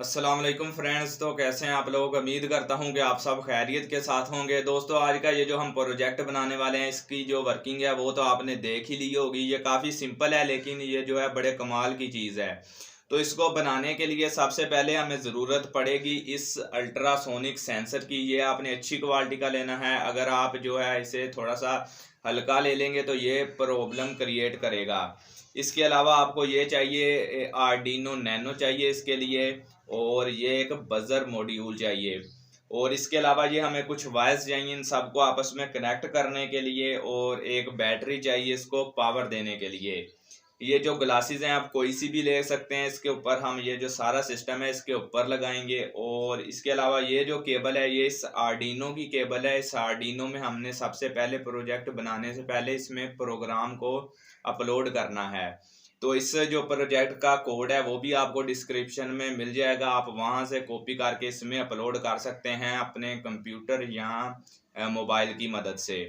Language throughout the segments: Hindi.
अस्सलाम वालेकुम फ्रेंड्स। तो कैसे हैं आप लोग। उम्मीद करता हूं कि आप सब खैरियत के साथ होंगे। दोस्तों, आज का ये जो हम प्रोजेक्ट बनाने वाले हैं, इसकी जो वर्किंग है वो तो आपने देख ही ली होगी। ये काफ़ी सिंपल है, लेकिन ये जो है बड़े कमाल की चीज़ है। तो इसको बनाने के लिए सबसे पहले हमें ज़रूरत पड़ेगी इस अल्ट्रासोनिक सेंसर की। ये आपने अच्छी क्वालिटी का लेना है। अगर आप जो है इसे थोड़ा सा हल्का ले लेंगे तो ये प्रॉब्लम क्रिएट करेगा। इसके अलावा आपको ये चाहिए, आर्डिनो नैनो चाहिए इसके लिए, और ये एक बजर मॉड्यूल चाहिए। और इसके अलावा ये हमें कुछ वायर्स चाहिए इन सबको आपस में कनेक्ट करने के लिए, और एक बैटरी चाहिए इसको पावर देने के लिए। ये जो ग्लासेस हैं आप कोई सी भी ले सकते हैं। इसके ऊपर हम ये जो सारा सिस्टम है इसके ऊपर लगाएंगे। और इसके अलावा ये जो केबल है ये इस आर्डिनो की केबल है। इस आर्डिनो में हमने सबसे पहले प्रोजेक्ट बनाने से पहले इसमें प्रोग्राम को अपलोड करना है। तो इस जो प्रोजेक्ट का कोड है वो भी आपको डिस्क्रिप्शन में मिल जाएगा। आप वहां से कॉपी करके इसमें अपलोड कर सकते हैं अपने कंप्यूटर या मोबाइल की मदद से।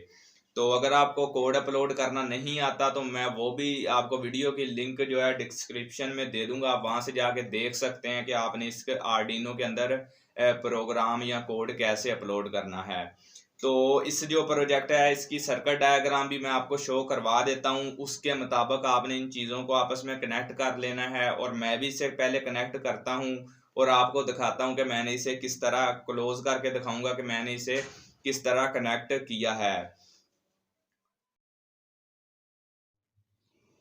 तो अगर आपको कोड अपलोड करना नहीं आता तो मैं वो भी आपको वीडियो की लिंक जो है डिस्क्रिप्शन में दे दूंगा। आप वहां से जाके देख सकते हैं कि आपने इसके आर्डिनो के अंदर प्रोग्राम या कोड कैसे अपलोड करना है। तो इस जो प्रोजेक्ट है इसकी सर्किट डायग्राम भी मैं आपको शो करवा देता हूँ। उसके मुताबिक आपने इन चीज़ों को आपस में कनेक्ट कर लेना है। और मैं भी इसे पहले कनेक्ट करता हूँ और आपको दिखाता हूँ कि मैंने इसे किस तरह क्लोज करके दिखाऊंगा कि मैंने इसे किस तरह कनेक्ट किया है।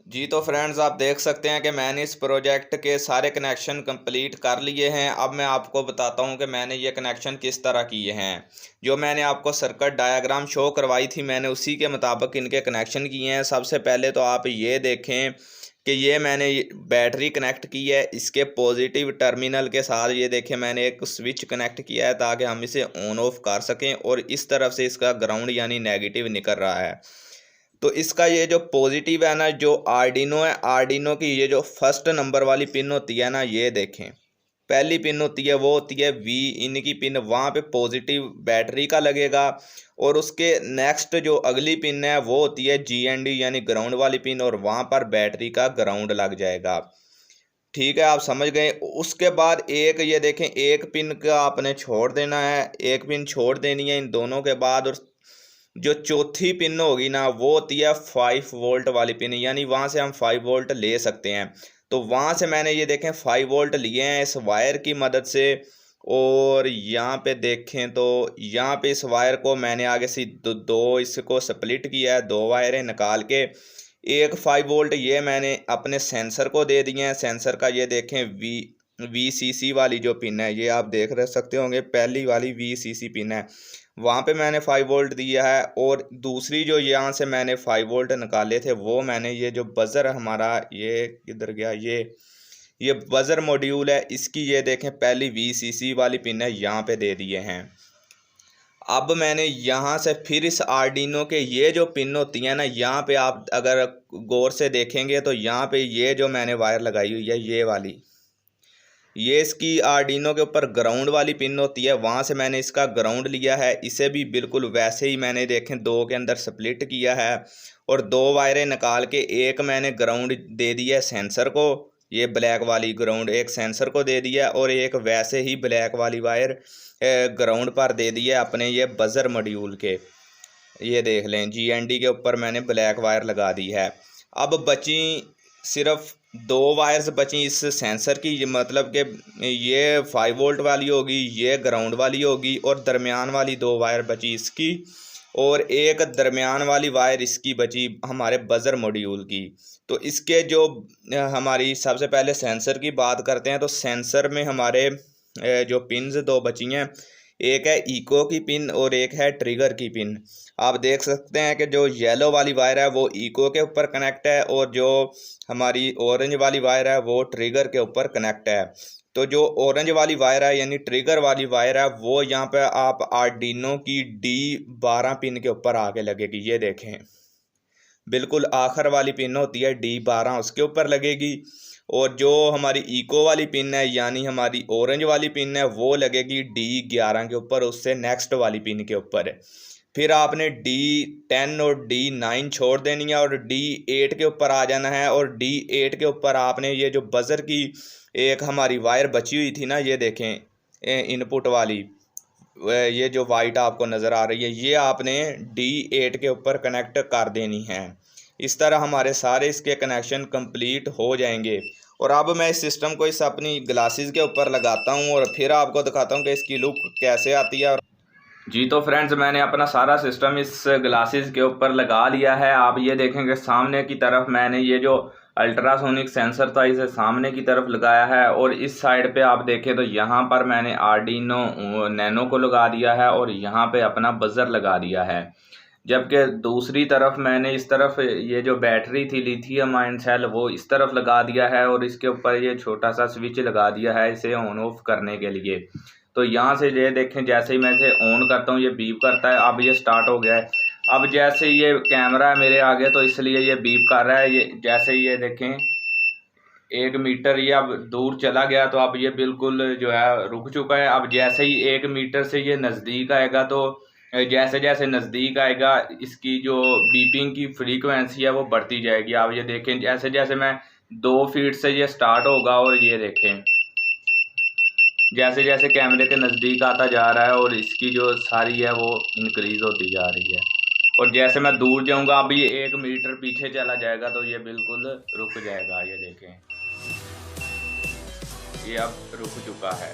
जी तो फ्रेंड्स, आप देख सकते हैं कि मैंने इस प्रोजेक्ट के सारे कनेक्शन कंप्लीट कर लिए हैं। अब मैं आपको बताता हूं कि मैंने ये कनेक्शन किस तरह किए हैं। जो मैंने आपको सर्किट डायग्राम शो करवाई थी मैंने उसी के मुताबिक इनके कनेक्शन किए हैं। सबसे पहले तो आप ये देखें कि ये मैंने बैटरी कनेक्ट की है। इसके पॉजिटिव टर्मिनल के साथ ये देखें मैंने एक स्विच कनेक्ट किया है ताकि हम इसे ऑन ऑफ कर सकें। और इस तरफ से इसका ग्राउंड यानी नेगेटिव निकल रहा है। तो इसका ये जो पॉजिटिव है ना, जो आर्डिनो है, आर्डिनो की ये जो फर्स्ट नंबर वाली पिन होती है ना, ये देखें पहली पिन होती है वो होती है वी इन की पिन। वहाँ पे पॉजिटिव बैटरी का लगेगा। और उसके नेक्स्ट जो अगली पिन है वो होती है जी एन डी यानी ग्राउंड वाली पिन, और वहाँ पर बैटरी का ग्राउंड लग जाएगा। ठीक है, आप समझ गए। उसके बाद एक ये देखें एक पिन का आपने छोड़ देना है, एक पिन छोड़ देनी है इन दोनों के बाद। और जो चौथी पिन होगी ना वो होती है 5 वोल्ट वाली पिन, यानी वहां से हम 5 वोल्ट ले सकते हैं। तो वहां से मैंने ये देखें 5 वोल्ट लिए हैं इस वायर की मदद से। और यहाँ पे देखें तो यहाँ पे इस वायर को मैंने आगे से दो इसको स्प्लिट किया है, दो वायरें निकाल के। एक 5 वोल्ट ये मैंने अपने सेंसर को दे दिए हैं। सेंसर का ये देखें VCC वाली जो पिन है, ये आप देख रह सकते होंगे, पहली वाली VCC पिन है, वहाँ पे मैंने 5 वोल्ट दिया है। और दूसरी जो यहाँ से मैंने 5 वोल्ट निकाले थे वो मैंने ये जो बज़र हमारा ये किधर गया, ये बज़र मॉड्यूल है, इसकी ये देखें पहली VCC वाली पिन है, यहाँ पे दे दिए हैं। अब मैंने यहाँ से फिर इस आर्डिनो के ये जो पिन होती है ना, यहाँ पे आप अगर गौर से देखेंगे तो यहाँ पे ये जो मैंने वायर लगाई हुई है ये वाली, ये इसकी आर्डिनो के ऊपर ग्राउंड वाली पिन होती है। वहाँ से मैंने इसका ग्राउंड लिया है। इसे भी बिल्कुल वैसे ही मैंने देखें दो के अंदर स्प्लिट किया है। और दो वायरें निकाल के एक मैंने ग्राउंड दे दिया है सेंसर को, ये ब्लैक वाली ग्राउंड एक सेंसर को दे दिया, और एक वैसे ही ब्लैक वाली वायर ग्राउंड पर दे दिया अपने ये बज़र मॉड्यूल के। ये देख लें GND के ऊपर मैंने ब्लैक वायर लगा दी है। अब बची सिर्फ दो वायर्स बची इस सेंसर की, मतलब कि ये 5 वोल्ट वाली होगी, ये ग्राउंड वाली होगी, और दरमियान वाली दो वायर बची इसकी, और एक दरमियान वाली वायर इसकी बची हमारे बज़र मॉड्यूल की। तो इसके जो हमारी सबसे पहले सेंसर की बात करते हैं। तो सेंसर में हमारे जो पिन्स दो बची हैं, एक है इको की पिन और एक है ट्रिगर की पिन। आप देख सकते हैं कि जो येलो वाली वायर है वो इको के ऊपर कनेक्ट है, और जो हमारी ऑरेंज वाली वायर है वो ट्रिगर के ऊपर कनेक्ट है। तो जो ऑरेंज वाली वायर है यानी ट्रिगर वाली वायर है वो यहाँ पे आप आर्डिनो की D12 पिन के ऊपर आके लगेगी। ये देखें बिल्कुल आखिर वाली पिन होती है D12, उसके ऊपर लगेगी। और जो हमारी इको वाली पिन है यानी हमारी ऑरेंज वाली पिन है वो लगेगी D11 के ऊपर, उससे नेक्स्ट वाली पिन के ऊपर। फिर आपने D10 और D9 छोड़ देनी है और D8 के ऊपर आ जाना है। और D8 के ऊपर आपने ये जो बज़र की एक हमारी वायर बची हुई थी ना, ये देखें इनपुट वाली, ये जो वाइट आपको नज़र आ रही है, ये आपने D8 के ऊपर कनेक्ट कर देनी है। इस तरह हमारे सारे इसके कनेक्शन कंप्लीट हो जाएंगे। और अब मैं इस सिस्टम को इस अपनी ग्लासेस के ऊपर लगाता हूँ और फिर आपको दिखाता हूँ कि इसकी लुक कैसे आती है। जी तो फ्रेंड्स, मैंने अपना सारा सिस्टम इस ग्लासेस के ऊपर लगा लिया है। आप ये देखेंगे सामने की तरफ मैंने ये जो अल्ट्रासोनिक सेंसर था इसे सामने की तरफ लगाया है। और इस साइड पे आप देखें तो यहाँ पर मैंने आर्डिनो नैनो को लगा दिया है और यहाँ पे अपना बज़र लगा दिया है। जबकि दूसरी तरफ मैंने इस तरफ ये जो बैटरी थी लिथियम आयन सेल वो इस तरफ लगा दिया है और इसके ऊपर ये छोटा सा स्विच लगा दिया है इसे ऑन ऑफ करने के लिए। तो यहाँ से ये देखें, जैसे ही मैं इसे ऑन करता हूँ ये बीप करता है। अब ये स्टार्ट हो गया है। अब जैसे ये कैमरा है मेरे आगे तो इसलिए ये बीप कर रहा है। ये जैसे ही ये देखें 1 मीटर ये अब दूर चला गया तो अब ये बिल्कुल जो है रुक चुका है। अब जैसे ही 1 मीटर से ये नज़दीक आएगा तो जैसे जैसे नज़दीक आएगा इसकी जो बीपिंग की फ्रीक्वेंसी है वो बढ़ती जाएगी। आप ये देखें जैसे जैसे मैं 2 फीट से ये स्टार्ट होगा और ये देखें जैसे जैसे कैमरे के नज़दीक आता जा रहा है और इसकी जो सारी है वो इंक्रीज़ होती जा रही है। और जैसे मैं दूर जाऊंगा अब ये 1 मीटर पीछे चला जाएगा तो ये बिल्कुल रुक जाएगा। ये देखें ये अब रुक चुका है।